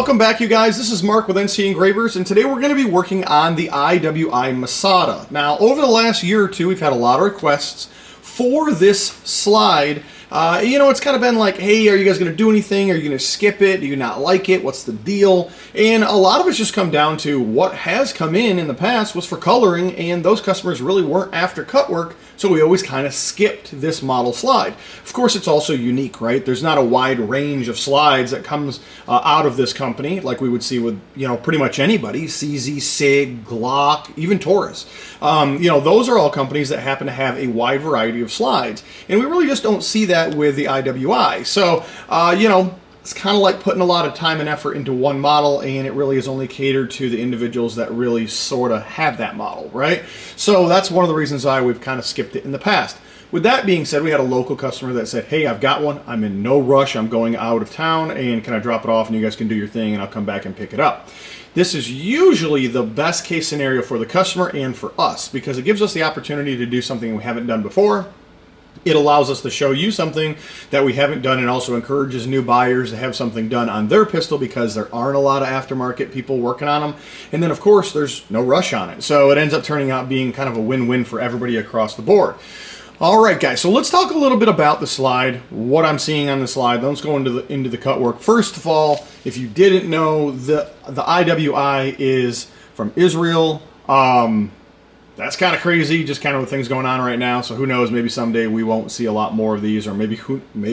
Welcome back, you guys. This is Mark with Ncengravers, and today we're going to be working on the IWI Masada. Now, over the last year or two, we've had a lot of requests for this slide. It's kind of been like, hey, are you guys going to do anything? Are you going to skip it? Do you not like it? What's the deal? And a lot of it's just come down to what has come in the past was for coloring, and those customers really weren't after cut work, so we always kind of skipped this model slide. Of course, it's also unique, right? There's not a wide range of slides that comes out of this company like we would see with, pretty much anybody, CZ, SIG, Glock, even Taurus. Those are all companies that happen to have a wide variety of slides, and we really just don't see that with the IWI. So, it's kind of like putting a lot of time and effort into one model, and it really is only catered to the individuals that really sort of have that model, right? So that's one of the reasons why we've kind of skipped it in the past. With that being said, we had a local customer that said, hey, I've got one. I'm in no rush. I'm going out of town, and can I drop it off and you guys can do your thing and I'll come back and pick it up. This is usually the best case scenario for the customer and for us because it gives us the opportunity to do something we haven't done before. It allows us to show you something that we haven't done and also encourages new buyers to have something done on their pistol because there aren't a lot of aftermarket people working on them. And then, of course, there's no rush on it. So it ends up turning out being kind of a win-win for everybody across the board. All right, guys, so let's talk a little bit about the slide, what I'm seeing on the slide. Then let's go into the cut work. First of all, if you didn't know, the IWI is from Israel. That's kind of crazy, just kind of with things going on right now. So who knows, maybe someday we won't see a lot more of these, or maybe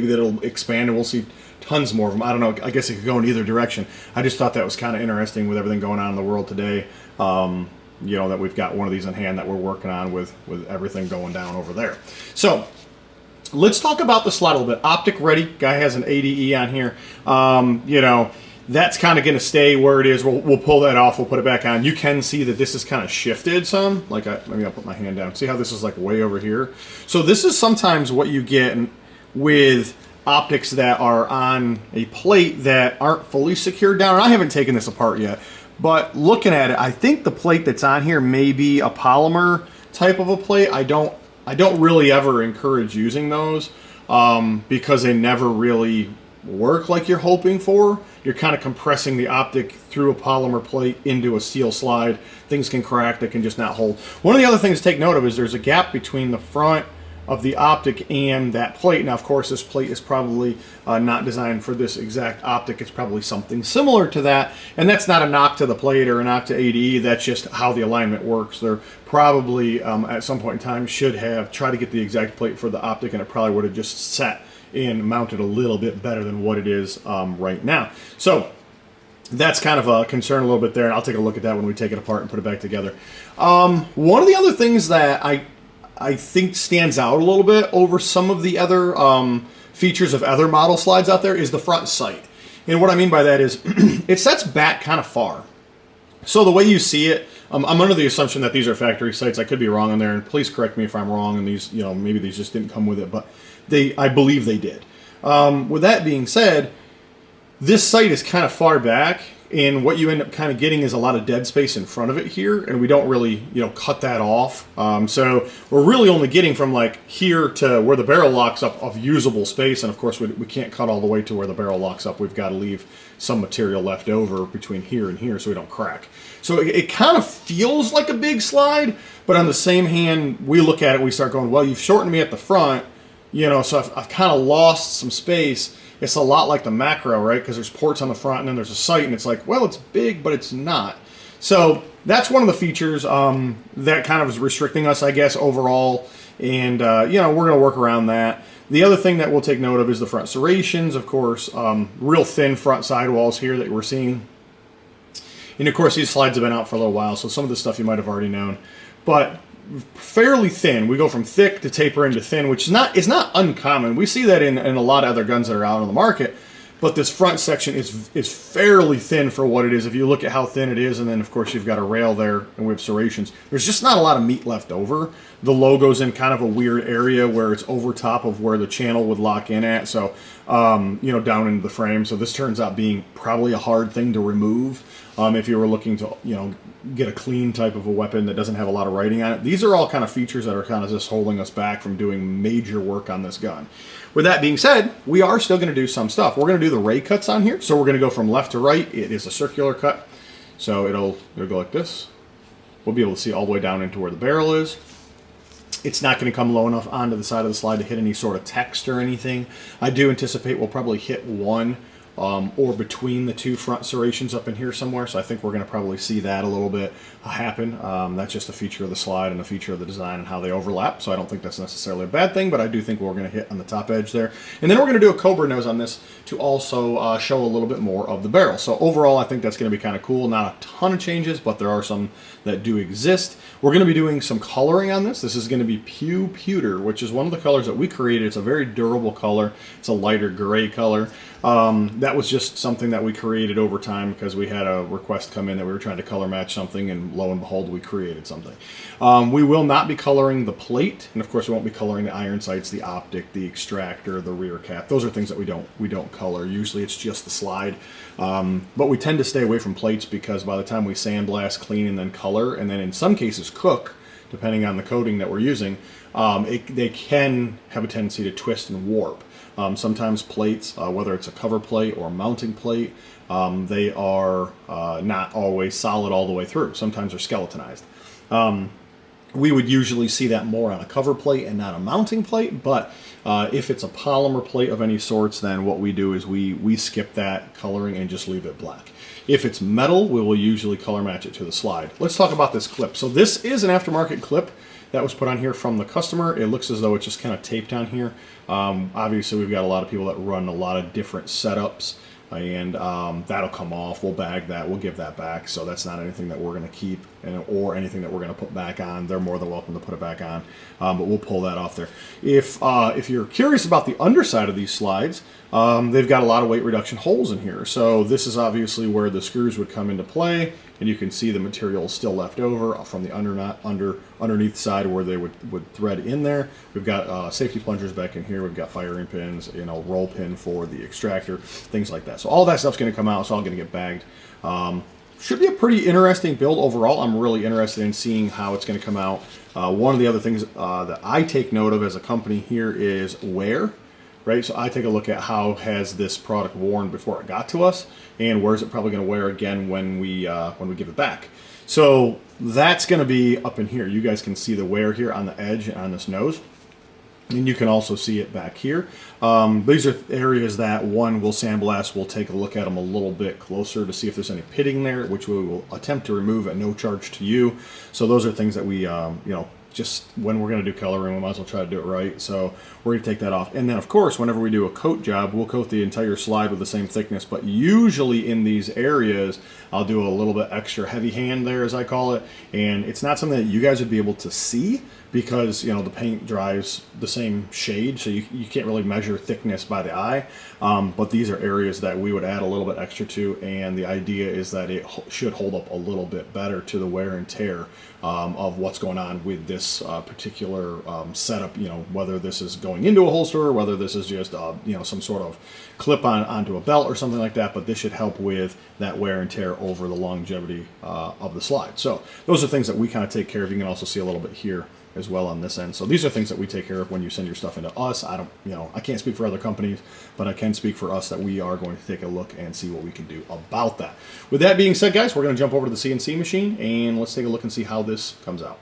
that'll expand and we'll see tons more of them. I don't know. I guess it could go in either direction. I just thought that was kind of interesting with everything going on in the world today. That we've got one of these in hand that we're working on with everything going down over there. So let's talk about the slide a little bit. Optic ready. Guy has an ADE on here. That's kind of going to stay where it is. We'll pull that off. We'll put it back on. You can see that this is kind of shifted some. Maybe I'll put my hand down. See how this is like way over here? So this is sometimes what you get with optics that are on a plate that aren't fully secured down. And I haven't taken this apart yet, but looking at it, I think the plate that's on here may be a polymer type of a plate. I don't really ever encourage using those because they never really work like you're hoping for. You're kind of compressing the optic through a polymer plate into a steel slide. Things can crack, they can just not hold. One of the other things to take note of is there's a gap between the front of the optic and that plate. Now, of course, this plate is probably not designed for this exact optic. It's probably something similar to that, and that's not a knock to the plate or a knock to ADE. That's just how the alignment works. They're probably, at some point in time, should have tried to get the exact plate for the optic, and it probably would have just set and mounted a little bit better than what it is right now. So that's kind of a concern a little bit there, and I'll take a look at that when we take it apart and put it back together. One of the other things that I think stands out a little bit over some of the other features of other model slides out there is the front sight. And what I mean by that is it sets back kind of far. So the way you see it, I'm under the assumption that these are factory sights. I could be wrong on there, and please correct me if I'm wrong, and these, maybe these just didn't come with it, but I believe they did. With that being said, this sight is kind of far back, and what you end up kind of getting is a lot of dead space in front of it here, and we don't really, cut that off. So we're really only getting from like here to where the barrel locks up of usable space, and of course we can't cut all the way to where the barrel locks up. We've got to leave some material left over between here and here so we don't crack. So it kind of feels like a big slide, but on the same hand, we look at it, we start going, well, you've shortened me at the front, so I've kind of lost some space. It's a lot like the macro, right? Because there's ports on the front and then there's a sight, and it's like, well, it's big, but it's not. So that's one of the features that kind of is restricting us, I guess, overall. And, we're going to work around that. The other thing that we'll take note of is the front serrations, of course. Real thin front sidewalls here that we're seeing. And, of course, these slides have been out for a little while, so some of this stuff you might have already known. But fairly thin. We go from thick to taper into thin, which is not uncommon. We see that in a lot of other guns that are out on the market. But this front section is fairly thin for what it is. If you look at how thin it is, and then of course you've got a rail there, and we have serrations. There's just not a lot of meat left over. the logo's in kind of a weird area where it's over top of where the channel would lock in at. So, you know, down into the frame. So this turns out being probably a hard thing to remove if you were looking to, you know, get a clean type of a weapon that doesn't have a lot of writing on it. These are all kind of features that are kind of just holding us back from doing major work on this gun. With that being said, we are still going to do some stuff. We're going to do the ray cuts on here. So we're going to go from left to right. It is a circular cut. So it'll go like this. We'll be able to see all the way down into where the barrel is. It's not going to come low enough onto the side of the slide to hit any sort of text or anything. I do anticipate we'll probably hit one or between the two front serrations up in here somewhere. So I think we're going to probably see that a little bit happen. That's just a feature of the slide and a feature of the design and how they overlap. So I don't think that's necessarily a bad thing, but I do think we're going to hit on the top edge there. And then we're going to do a Cobra nose on this to also show a little bit more of the barrel. So overall, I think that's going to be kind of cool. Not a ton of changes, but there are some that do exist. We're going to be doing some coloring on this. This is going to be Pewter, which is one of the colors that we created. It's a very durable color. It's a lighter gray color. That was just something that we created over time because we had a request come in that we were trying to color match something, and lo and behold, we created something. We will not be coloring the plate, and of course we won't be coloring the iron sights, the optic, the extractor, the rear cap. Those are things that we don't color. Usually it's just the slide, but we tend to stay away from plates because by the time we sandblast, clean, and then color, and then in some cases cook, depending on the coating that we're using, they can have a tendency to twist and warp. Sometimes plates, whether it's a cover plate or a mounting plate, they are not always solid all the way through. Sometimes they're skeletonized. We would usually see that more on a cover plate and not a mounting plate, but if it's a polymer plate of any sorts, then what we do is we skip that coloring and just leave it black. If it's metal, we will usually color match it to the slide. Let's talk about this clip. So this is an aftermarket clip that was put on here from the customer. It looks as though it's just kind of taped on here. Obviously, we've got a lot of people that run a lot of different setups, and that'll come off. We'll bag that. We'll give that back. So that's not anything that we're going to keep or anything that we're going to put back on. They're more than welcome to put it back on, but we'll pull that off there. If you're curious about the underside of these slides, they've got a lot of weight reduction holes in here. So this is obviously where the screws would come into play, and you can see the material is still left over from the underneath side where they would thread in there. We've got safety plungers back in here. We've got firing pins, roll pin for the extractor, things like that. So all that stuff's going to come out. It's all going to get bagged. Should be a pretty interesting build overall. I'm really interested in seeing how it's going to come out. One of the other things that I take note of as a company here is wear. Right, so I take a look at how has this product worn before it got to us, and where's it probably going to wear again when we give it back. So that's going to be up in here. You guys can see the wear here on the edge and on this nose, and you can also see it back here. These are areas that we'll sandblast. We'll take a look at them a little bit closer to see if there's any pitting there, which we will attempt to remove at no charge to you. So those are things that we just when we're going to do coloring, we might as well try to do it right. So we're going to take that off. And then, of course, whenever we do a coat job, we'll coat the entire slide with the same thickness. But usually in these areas, I'll do a little bit extra heavy hand there, as I call it. And it's not something that you guys would be able to see because, the paint dries the same shade, so you can't really measure thickness by the eye. But these are areas that we would add a little bit extra to, and the idea is that it should hold up a little bit better to the wear and tear of what's going on with this particular setup, whether this is going into a holster or whether this is just, some sort of clip onto a belt or something like that, but this should help with that wear and tear over the longevity of the slide. So those are things that we kind of take care of. You can also see a little bit here as well on this end. So these are things that we take care of when you send your stuff into us. I can't speak for other companies, but I can speak for us that we are going to take a look and see what we can do about that. With that being said, guys, we're going to jump over to the CNC machine and let's take a look and see how this comes out.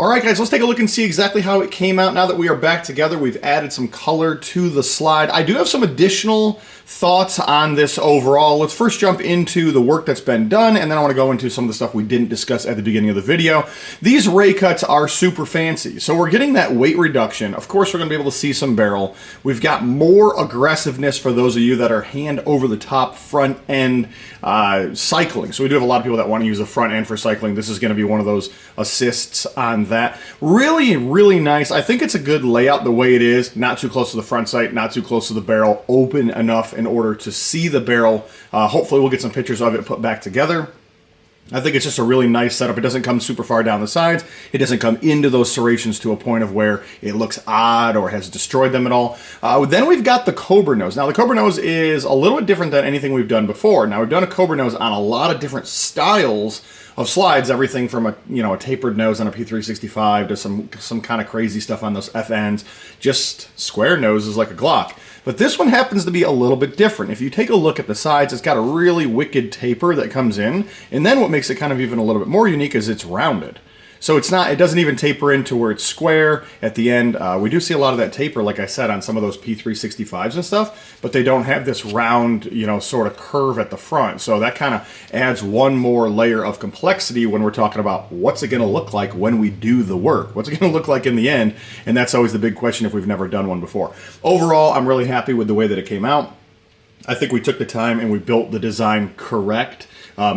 All right, guys, let's take a look and see exactly how it came out. Now that we are back together, we've added some color to the slide. I do have some additional thoughts on this overall. Let's first jump into the work that's been done, and then I want to go into some of the stuff we didn't discuss at the beginning of the video. These ray cuts are super fancy. So we're getting that weight reduction. Of course, we're going to be able to see some barrel. We've got more aggressiveness for those of you that are hand over the top front end cycling. So we do have a lot of people that want to use the front end for cycling. This is going to be one of those assists on that. Really, really nice. I think it's a good layout the way it is. Not too close to the front sight, not too close to the barrel, open enough in order to see the barrel. Hopefully we'll get some pictures of it put back together. I think it's just a really nice setup. It doesn't come super far down the sides. It doesn't come into those serrations to a point of where it looks odd or has destroyed them at all. Then we've got the Cobra nose. Now the Cobra nose is a little bit different than anything we've done before. Now we've done a Cobra nose on a lot of different styles of slides, everything from a tapered nose on a P365 to some kind of crazy stuff on those FNs, just square noses like a Glock. But this one happens to be a little bit different. If you take a look at the sides, it's got a really wicked taper that comes in, and then what makes it kind of even a little bit more unique is it's rounded. So it doesn't even taper into where it's square at the end. We do see a lot of that taper, like I said, on some of those P365s and stuff, but they don't have this round, sort of curve at the front. So that kind of adds one more layer of complexity when we're talking about what's it going to look like when we do the work? What's it going to look like in the end? And that's always the big question if we've never done one before. Overall, I'm really happy with the way that it came out. I think we took the time and we built the design correct.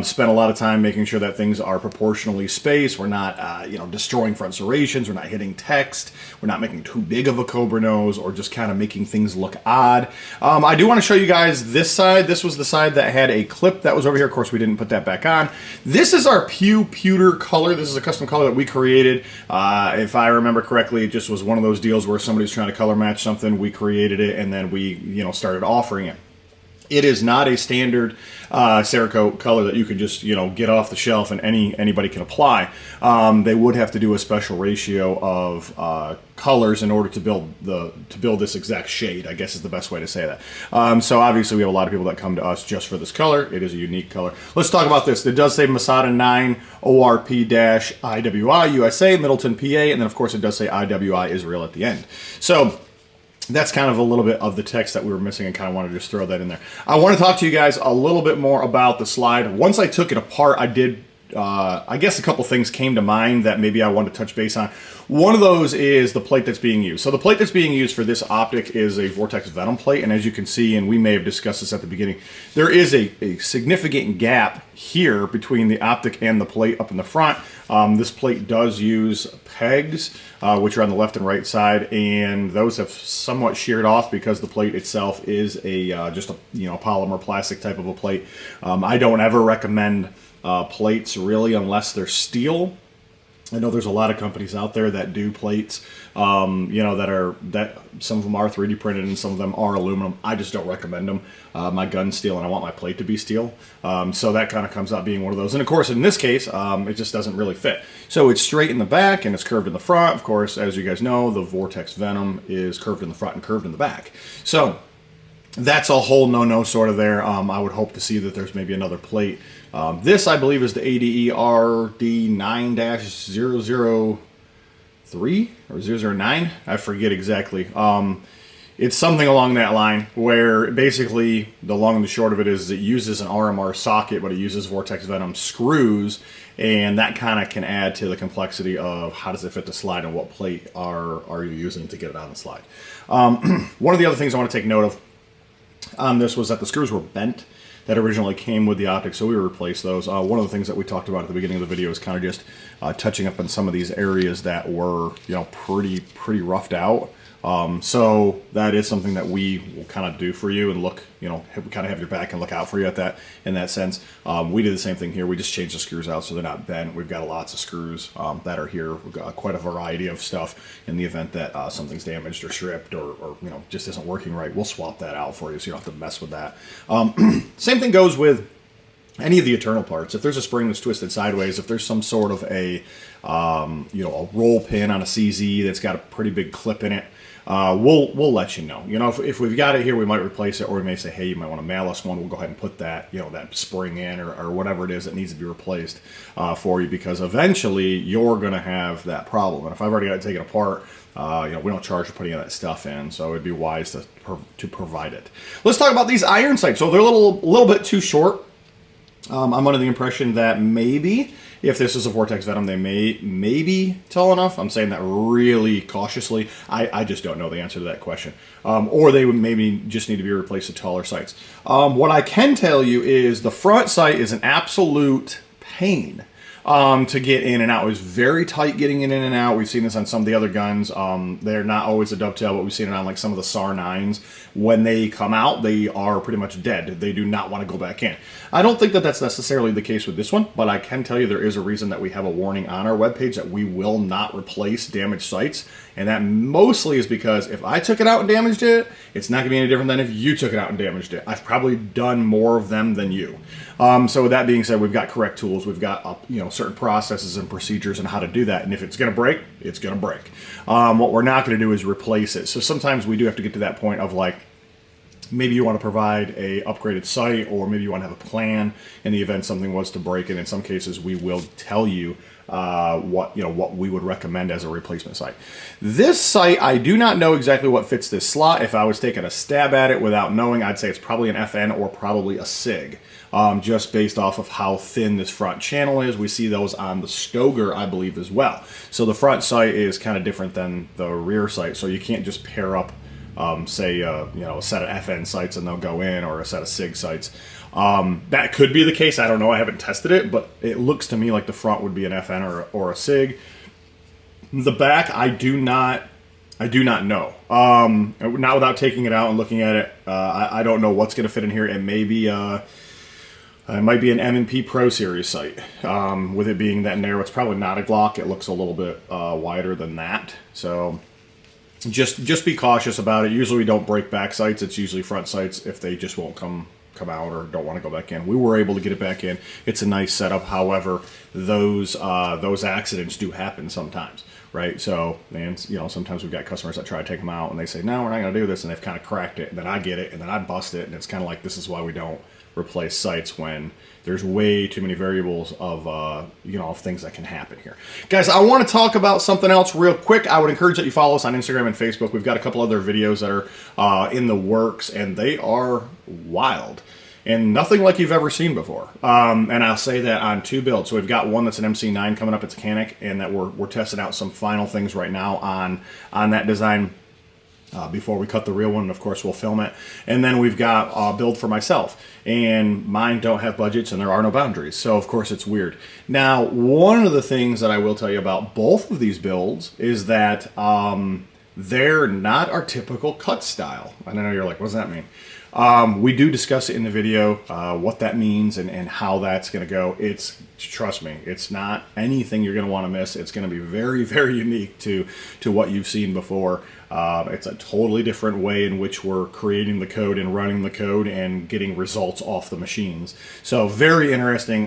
Spent a lot of time making sure that things are proportionally spaced. We're not, destroying front serrations. We're not hitting text. We're not making too big of a Cobra nose or just kind of making things look odd. I do want to show you guys this side. This was the side that had a clip that was over here. Of course, we didn't put that back on. This is our pewter color. This is a custom color that we created. If I remember correctly, it just was one of those deals where somebody's trying to color match something. We created it and then we, started offering it. It is not a standard Cerakote color that you can just get off the shelf and anybody can apply. They would have to do a special ratio of colors in order to build this exact shade, I guess is the best way to say that. So obviously we have a lot of people that come to us just for this color. It is a unique color. Let's talk about this. It does say Masada 9 ORP-IWI USA, Middleton, PA, and then of course it does say IWI Israel at the end. So that's kind of a little bit of the text that we were missing and kind of wanted to just throw that in there. I want to talk to you guys a little bit more about the slide. Once I took it apart, I did, I guess a couple things came to mind that maybe I wanted to touch base on. One of those is the plate that's being used. So the plate that's being used for this optic is a Vortex Venom plate, and as you can see, and we may have discussed this at the beginning, there is a significant gap here between the optic and the plate up in the front. This plate does use pegs, which are on the left and right side, and those have somewhat sheared off because the plate itself is just a polymer plastic type of a plate. I don't ever recommend plates really unless they're steel. I know there's a lot of companies out there that do plates, that some of them are 3D printed and some of them are aluminum. I just don't recommend them. My gun's steel and I want my plate to be steel. So that kind of comes out being one of those. And of course, in this case, it just doesn't really fit. So it's straight in the back and it's curved in the front. Of course, as you guys know, the Vortex Venom is curved in the front and curved in the back. So that's a whole no-no sort of there. I would hope to see that there's maybe another plate. This, I believe, is the ADERD 9-003 or 009. I forget exactly. It's something along that line where basically the long and the short of it is it uses an RMR socket, but it uses Vortex Venom screws, and that kind of can add to the complexity of how does it fit the slide and what plate are you using to get it on the slide. One of the other things I want to take note of on this was that the screws were bent that originally came with the optic, so we replaced those. One of the things that we talked about at the beginning of the video is kind of just touching up on some of these areas that were, pretty roughed out. So that is something that we will kind of do for you and look, we kind of have your back and look out for you in that sense. We did the same thing here. We just changed the screws out so they're not bent. We've got lots of screws that are here. We've got quite a variety of stuff in the event that something's damaged or stripped or just isn't working right. We'll swap that out for you so you don't have to mess with that. Same thing goes with any of the internal parts. If there's a spring that's twisted sideways, if there's some sort of a a roll pin on a CZ that's got a pretty big clip in it, we'll let you know. If we've got it here, we might replace it, or we may say, hey, you might want to mail us one. We'll go ahead and put that that spring in, or whatever it is that needs to be replaced for you, because eventually you're going to have that problem. And if I've already got it taken apart, we don't charge for putting that stuff in, so it'd be wise to provide it. Let's talk about these iron sights. So they're a little bit too short. I'm under the impression that maybe if this is a Vortex Venom, they may be tall enough. I'm saying that really cautiously. I just don't know the answer to that question. Or they would maybe just need to be replaced with taller sights. What I can tell you is the front sight is an absolute pain to get in and out. It was very tight getting in and out. We've seen this on some of the other guns. They're not always a dovetail, but we've seen it on like some of the SAR 9s. When they come out, they are pretty much dead. They do not want to go back in. I don't think that that's necessarily the case with this one, but I can tell you there is a reason that we have a warning on our webpage that we will not replace damaged sights. And that mostly is because if I took it out and damaged it, it's not going to be any different than if you took it out and damaged it. I've probably done more of them than you. So with that being said, we've got correct tools. We've got certain processes and procedures on how to do that. And if it's going to break, it's going to break. What we're not going to do is replace it. So sometimes we do have to get to that point of like, maybe you want to provide a upgraded sight, or maybe you want to have a plan in the event something was to break. And in some cases, we will tell you what we would recommend as a replacement sight. This sight, I do not know exactly what fits this slot. If I was taking a stab at it without knowing, I'd say it's probably an FN or probably a SIG, just based off of how thin this front channel is. We see those on the Stoger, I believe, as well. So the front sight is kind of different than the rear sight, so you can't just pair up say a set of FN sights and they'll go in, or a set of SIG sights. That could be the case. I don't know. I haven't tested it, but it looks to me like the front would be an FN or a SIG. The back, I do not know. Not without taking it out and looking at it. I don't know what's going to fit in here. It may be it might be an M&P Pro Series sight. With it being that narrow, it's probably not a Glock. It looks a little bit wider than that. So just be cautious about it. Usually we don't break back sights. It's usually front sights if they just won't come out or don't want to go back in. We were able to get it back in. It's a nice setup. However, those accidents do happen sometimes, right? So, and sometimes we've got customers that try to take them out and they say, no, we're not going to do this, and they've kind of cracked it, and then I get it, and then I bust it, and it's kind of like, this is why we don't replace sights when there's way too many variables of of things that can happen here. Guys, I want to talk about something else real quick. I would encourage that you follow us on Instagram and Facebook. We've got a couple other videos that are in the works, and they are wild and nothing like you've ever seen before. And I'll say that on two builds. So we've got one that's an MC9 coming up. It's a Canic, and that we're testing out some final things right now on that design. Before we cut the real one, and of course we'll film it. And then we've got a build for myself, and mine don't have budgets and there are no boundaries, so of course it's weird. Now, one of the things that I will tell you about both of these builds is that they're not our typical cut style. I know you're like, what does that mean? We do discuss it in the video, what that means and how that's going to go. Trust me, it's not anything you're going to want to miss. It's going to be very, very unique to what you've seen before. It's a totally different way in which we're creating the code and running the code and getting results off the machines. So very interesting.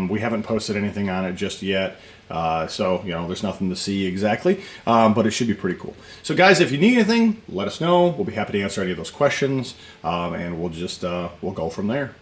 We haven't posted anything on it just yet. So there's nothing to see exactly, but it should be pretty cool. So guys, if you need anything, let us know. We'll be happy to answer any of those questions, and we'll go from there.